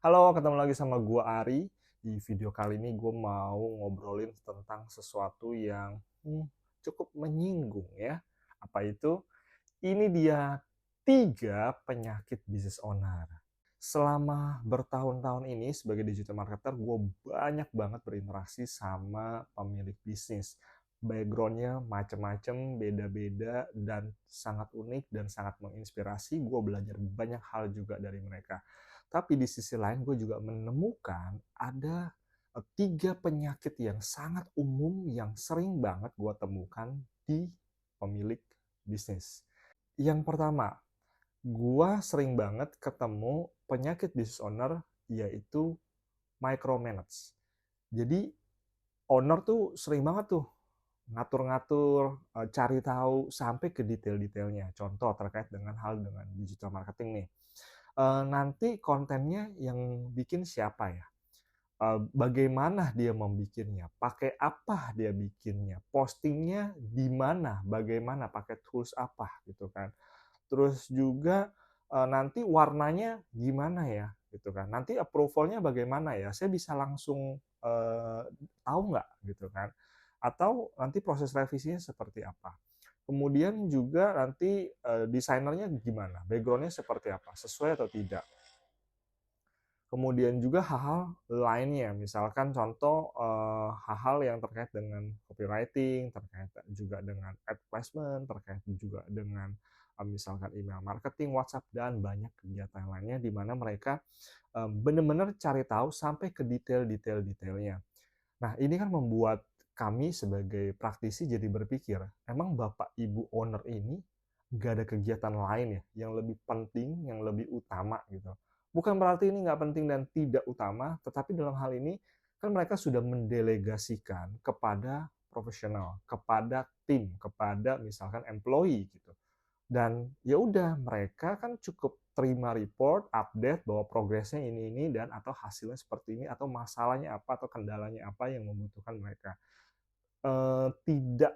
Halo, ketemu lagi sama gua Ari. Di video kali ini gue mau ngobrolin tentang sesuatu yang cukup menyinggung ya. Apa itu? Ini dia 3 penyakit business owner. Selama bertahun-tahun ini sebagai digital marketer, gue banyak banget berinteraksi sama pemilik bisnis. Background-nya macam-macam, beda-beda, dan sangat unik dan sangat menginspirasi. Gue belajar banyak hal juga dari mereka. Tapi di sisi lain gue juga menemukan ada 3 penyakit yang sangat umum yang sering banget gue temukan di pemilik bisnis. Yang pertama, gua sering banget ketemu penyakit business owner yaitu micromanage. Jadi owner tuh sering banget tuh ngatur-ngatur, cari tahu sampai ke detail-detailnya. Contoh terkait dengan hal dengan digital marketing nih. Nanti kontennya yang bikin siapa ya? Bagaimana dia membikinnya? Pakai apa dia bikinnya? Postingnya di mana? Bagaimana? Pakai tools apa gitu kan? Terus juga, nanti warnanya gimana ya, gitu kan. Nanti approval-nya bagaimana ya, saya bisa langsung, tahu nggak, gitu kan. Atau nanti proses revisinya seperti apa. Kemudian juga nanti, desainernya gimana, background-nya seperti apa, sesuai atau tidak. Kemudian juga hal-hal lainnya, misalkan contoh, hal-hal yang terkait dengan copywriting, terkait juga dengan ad placement, terkait juga dengan, misalkan email marketing, WhatsApp, dan banyak kegiatan lainnya di mana mereka, benar-benar cari tahu sampai ke detail-detailnya. Nah, ini kan membuat kami sebagai praktisi jadi berpikir, emang Bapak Ibu owner ini nggak ada kegiatan lain ya, yang lebih penting, yang lebih utama gitu. Bukan berarti ini nggak penting dan tidak utama, tetapi dalam hal ini kan mereka sudah mendelegasikan kepada profesional, kepada tim, kepada misalkan employee gitu. Dan ya udah mereka kan cukup terima report, update bahwa progresnya ini dan atau hasilnya seperti ini atau masalahnya apa atau kendalanya apa yang membutuhkan mereka. Tidak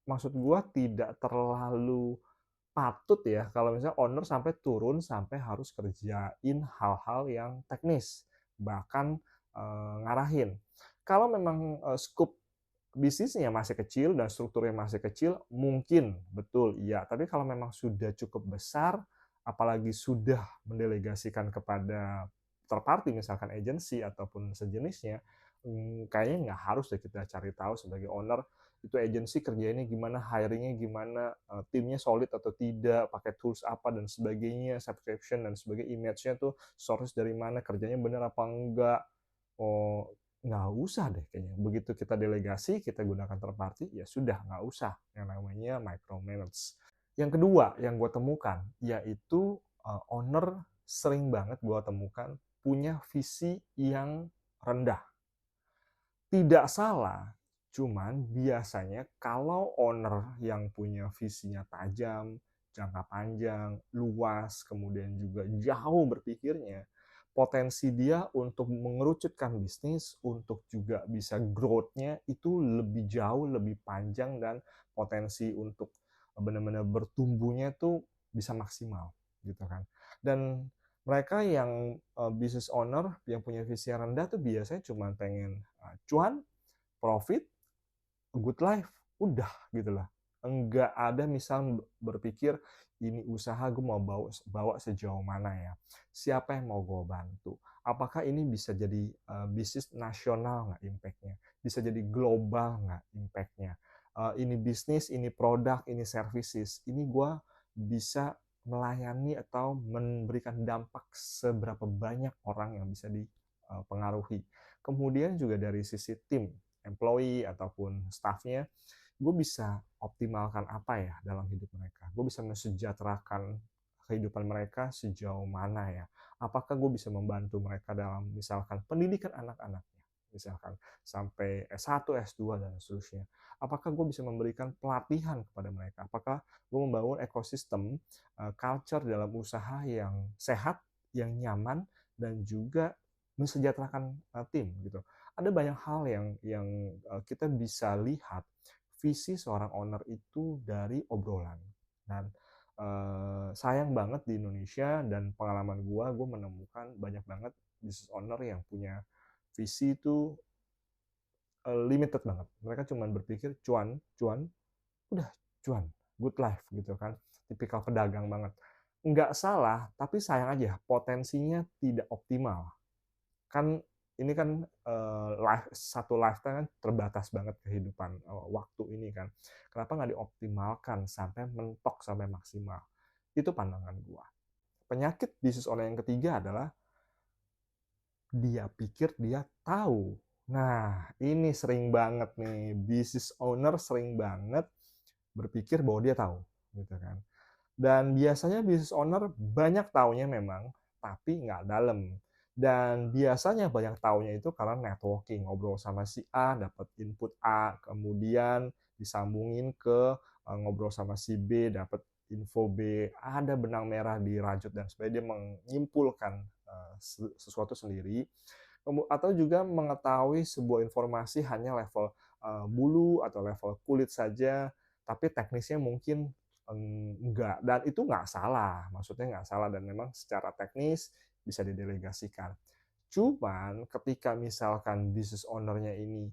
maksud gua tidak terlalu patut ya kalau misalnya owner sampai turun sampai harus kerjain hal-hal yang teknis, bahkan, ngarahin. Kalau memang, skup bisnisnya masih kecil dan strukturnya masih kecil, mungkin, betul, iya. Tapi kalau memang sudah cukup besar, apalagi sudah mendelegasikan kepada third party, misalkan agensi ataupun sejenisnya, kayaknya nggak harus deh kita cari tahu sebagai owner, itu agensi kerjainnya gimana, hiring-nya gimana, timnya solid atau tidak, pakai tools apa dan sebagainya, subscription dan sebagainya, image-nya tuh source dari mana, kerjanya benar apa enggak. Oh, nggak usah deh kayaknya. Begitu kita delegasi, kita gunakan third party, ya sudah nggak usah yang namanya micromanage. Yang kedua yang gue temukan, yaitu owner sering banget gue temukan punya visi yang rendah. Tidak salah, cuman biasanya kalau owner yang punya visinya tajam, jangka panjang, luas, kemudian juga jauh berpikirnya, potensi dia untuk mengerucutkan bisnis, untuk juga bisa growth-nya itu lebih jauh, lebih panjang, dan potensi untuk benar-benar bertumbuhnya itu bisa maksimal, gitu kan. Dan mereka yang business owner yang punya visi yang rendah tuh biasanya cuma pengen cuan, profit, good life, udah gitu lah. Enggak ada misal berpikir ini usaha gue mau bawa sejauh mana ya. Siapa yang mau gue bantu? Apakah ini bisa jadi bisnis nasional nggak impactnya? Bisa jadi global nggak impactnya? Ini bisnis, ini produk, ini services. Ini gue bisa melayani atau memberikan dampak seberapa banyak orang yang bisa dipengaruhi. Kemudian juga dari sisi tim, employee ataupun staffnya, gue bisa optimalkan apa ya dalam hidup mereka. Gue bisa mensejahterakan kehidupan mereka sejauh mana ya. Apakah gue bisa membantu mereka dalam misalkan pendidikan anak-anaknya, misalkan sampai S1, S2, dan seterusnya. Apakah gue bisa memberikan pelatihan kepada mereka? Apakah gue membangun ekosistem culture dalam usaha yang sehat, yang nyaman, dan juga mensejahterakan tim gitu. Ada banyak hal yang kita bisa lihat visi seorang owner itu dari obrolan. Dan sayang banget di Indonesia dan pengalaman gue menemukan banyak banget business owner yang punya visi itu, limited banget. Mereka cuman berpikir cuan cuan, udah cuan, good life gitu kan, tipikal pedagang banget. Nggak salah, tapi sayang aja potensinya tidak optimal. Kan ini kan, satu lifetime kan terbatas banget kehidupan, waktu ini kan. Kenapa nggak dioptimalkan sampai mentok, sampai maksimal? Itu pandangan gua. Penyakit bisnis owner yang ketiga adalah dia pikir dia tahu. Nah, ini sering banget nih, business owner sering banget berpikir bahwa dia tahu, gitu kan. Dan biasanya business owner banyak taunya memang, tapi nggak dalam. Dan biasanya banyak taunya itu karena networking, ngobrol sama si A, dapat input A, kemudian disambungin ke ngobrol sama si B, dapat info B, ada benang merah di rajut dan supaya dia menyimpulkan sesuatu sendiri, atau juga mengetahui sebuah informasi hanya level bulu atau level kulit saja, tapi teknisnya mungkin enggak, dan itu nggak salah, maksudnya nggak salah dan memang secara teknis bisa didelegasikan. Cuman ketika misalkan business owner-nya ini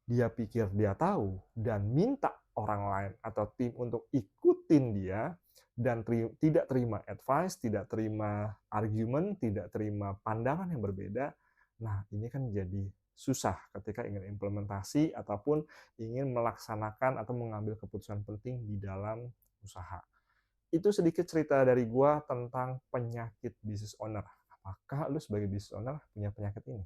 dia pikir dia tahu dan minta orang lain atau tim untuk ikutin dia dan tidak terima advice, tidak terima argumen, tidak terima pandangan yang berbeda, nah ini kan jadi susah ketika ingin implementasi ataupun ingin melaksanakan atau mengambil keputusan penting di dalam usaha. Itu sedikit cerita dari gua tentang penyakit business owner. Apakah lu sebagai business owner punya penyakit ini?